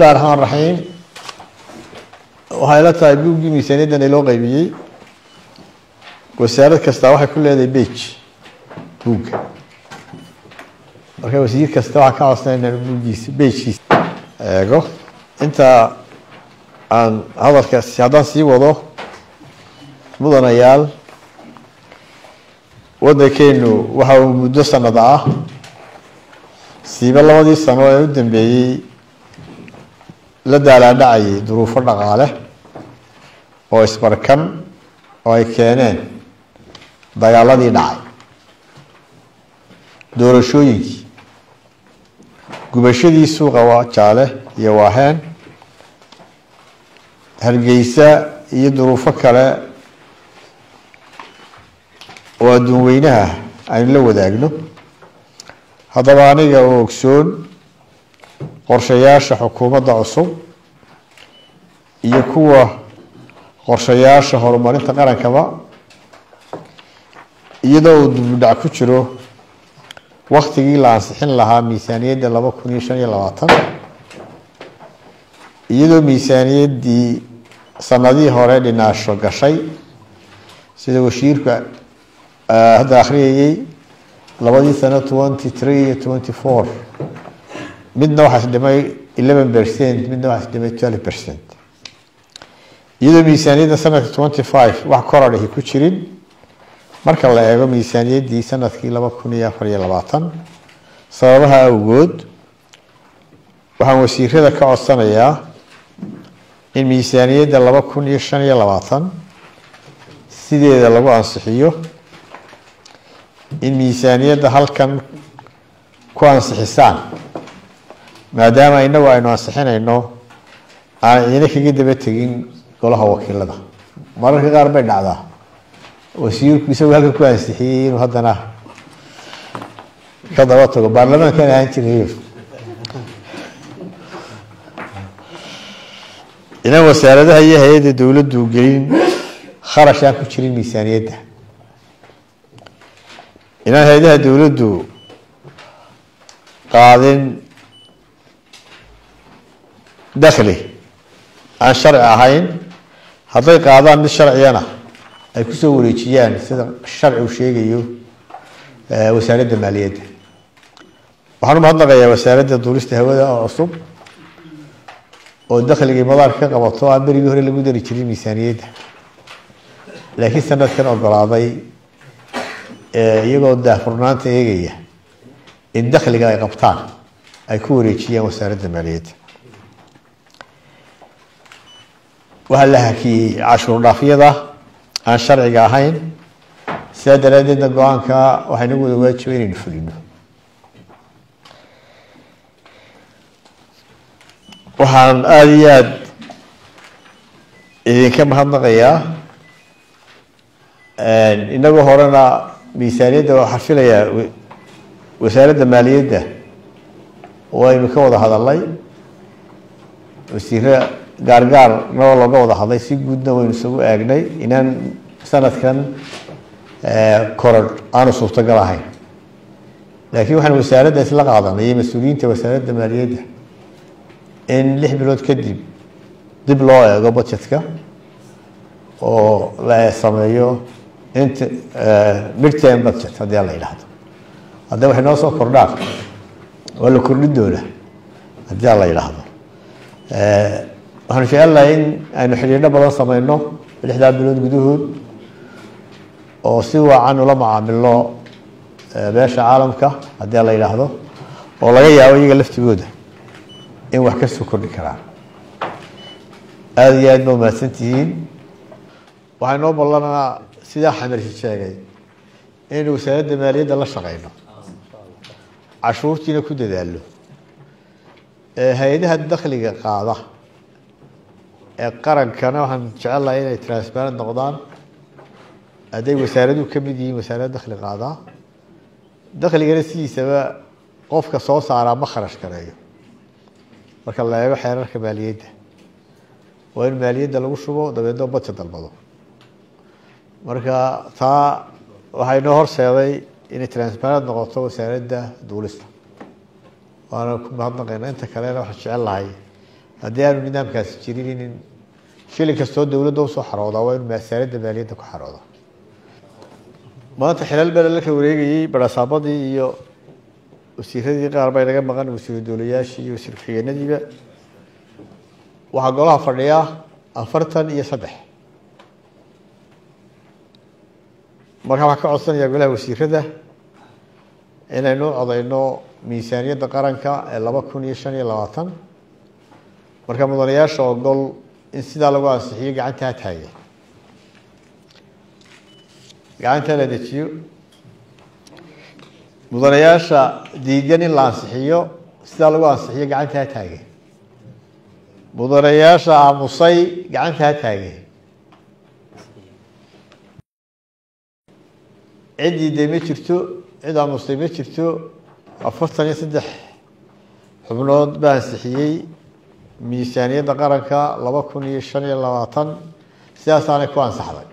الله الرحمن الرحيم وهاي لا تايبوغي ميزانية نيلو قيبيي وسيارة كستاوحة كل هذا بيج بوغ marka wasiir kasta waxa ka codsanayna buugiisa beeshiisa eego inta aan hadalka siyaadaan sii wado mudanayaal waddankeenu waxa uu muddo sanad ah siiba labadii sano ee u dambeeyay la daalaa-dhacayay duruufo dhaqaale oo isbarkan oo ay keeneen dagaaladii dhacay doorashooyinkii gubashadii suuqa waa jaale iyo waaheen hargeysa iyo duruufo kale oo adduun weynaha aynu la wadaagno haddaba aniga oo ogsoon qorshayaasha xukuumadda cusub iyo kuwa qorshayaasha horumarinta qarankaba iyadoo uu dib-u-dhac ku jiro waqtigii la ansixin lahaa miisaaniyadda 2025 iyadoo miisaaniyaddii sanadii hore dhinaasho gashay sida wasiirka hadda akhriyayay labadii sano 23 iyo 24 midna waxaa dhimay 11% midna waxaa dhimay 12% iyadoo miisaaniyadda sanadka 25 wax korodh ah ku jirin marka la eego miisaaniyaddii sanadkii 2024 sababaha awgood waxaan wasiirada ka codsanayaa in miisaaniyadda 2025 sideeda lagu ansixiyo in miisaaniyadda halkan ku ansixisaan maadaama inagu aynu ansixinayno aan ciidana kaga daba tegin golaha wakiilada mararka qaar bay dhacdaa wasiirku isagoo halkan ku ansixiyay inuu haddana ka daba tago baarlamaankan ahaan jiray inaan wasaaradaha iyo hay-adda dowladdu gelin kharash aan ku jirin miisaaniyadda inaan hay-adaha dowladdu qaadin dakhli aan sharci ahayn hadday qaadaan mid sharciyana ay ku soo wareejiyaan sida sharcigu sheegayo wasaaradda maaliyadda waxaan u mahadnaqayaa wasaaradda duulista hawada oo cusub oo dakhligii madaarka ka qabato aan berigii hore lagu dari jirin miisaaniyadda laakiin sanadkan ogolaaday iyagoo daahfurnaanta eegaya in dakhliga ay qabtaan ay ku wareejiyaan wasaaradda maaliyadda waxaa la hakiyey cashuur dhaafyada aan sharciga ahayn sidaa daraadeedna go-aanka waxay nagu wada waajiba inaynu fulino waxaan aada iyo aada idinka mahadnaqayaa inagoo horena miisaaniyadda waxaa filayaa wasaaradda maaliyadda waynu ka wada hadalnay wasiire gaargaar noo looga wada hadlay si guudna waynu isugu aagnay inaan sanadkan korodh aanu suurtagal ahayn laakiin waxaan wasaaradda isla qaadanay iyo mas-uuliyiinta wasaaradda maaliyadda in 6 bilood kadib dib loo eego budgetka oo la sameeyo inta midterm budget haddii la yidhaahdo haddii waxay noo soo kordhaan waa la kordhin doonaa haddii la yidhaahdo waxaan jecelahay in aynu xidhiidho badan sameyno 6 bilood gudahood oo si wacan ula macaamilno beesha caalamka haddii la yidhaahdo oo laga yaabo iyaga laftigooda in wax ka soo kordhi karaan aada iyo aad ba mahadsantihiin waxay noo ballanaa sidaa xamarsi sheegay inaynu wasaaradda maaliyadda la shaqeyno cashuurtiina ku dadaalno hay-adaha dakhliga qaada ee qarankana waxaan jecelahay inay transparent noqdaan hadday wasaaraduhu ka mid yihiin wasaaradda dakhli qaadaa dakhligana sidiisaba qofka soo saaraa ma kharash gareeyo marka la eego xeerarka maaliyadda waa in maaliyadda lagu shubo dabeedna budget dalbado marka taa waxay noo horseeday inay transparent noqoto wasaaradda duulista waana ku mahadnaqaynaa inta kalena waxaan jecel lahay haddii aanu nidaamkaasi jirin in shilin kastoo dowladda usoo xaroodaa waa inuu wasaaradda maaliyadda ku xarooda maanta xilal baa la ka wareegayey barasaabadii iyo wasiiradii qaar bay naga maqan wasiiru dowlayaashii iyo wasiir ku-xigeenadiiba waxaa golaha fadhiya 43 marka waxaan ka codsanayaa golaha wasiirada inaynu codayno miisaaniyadda qaranka ee 2025 marka mudanayaasha ogol in sidaa lagu ansixiyo gacantaa taagay gacanta la dejiyo mudanayaasha diidan in la ansixiyo sidaa lagu ansixiyo gacantaa taagay mudanayaasha aamusay gacantaa taagay cid diiday ma jirto cid aamusay ma jirto 43 xubnood baa ansixiyey miisaaniyadda qaranka 2025 sidaasaanay ku ansaxday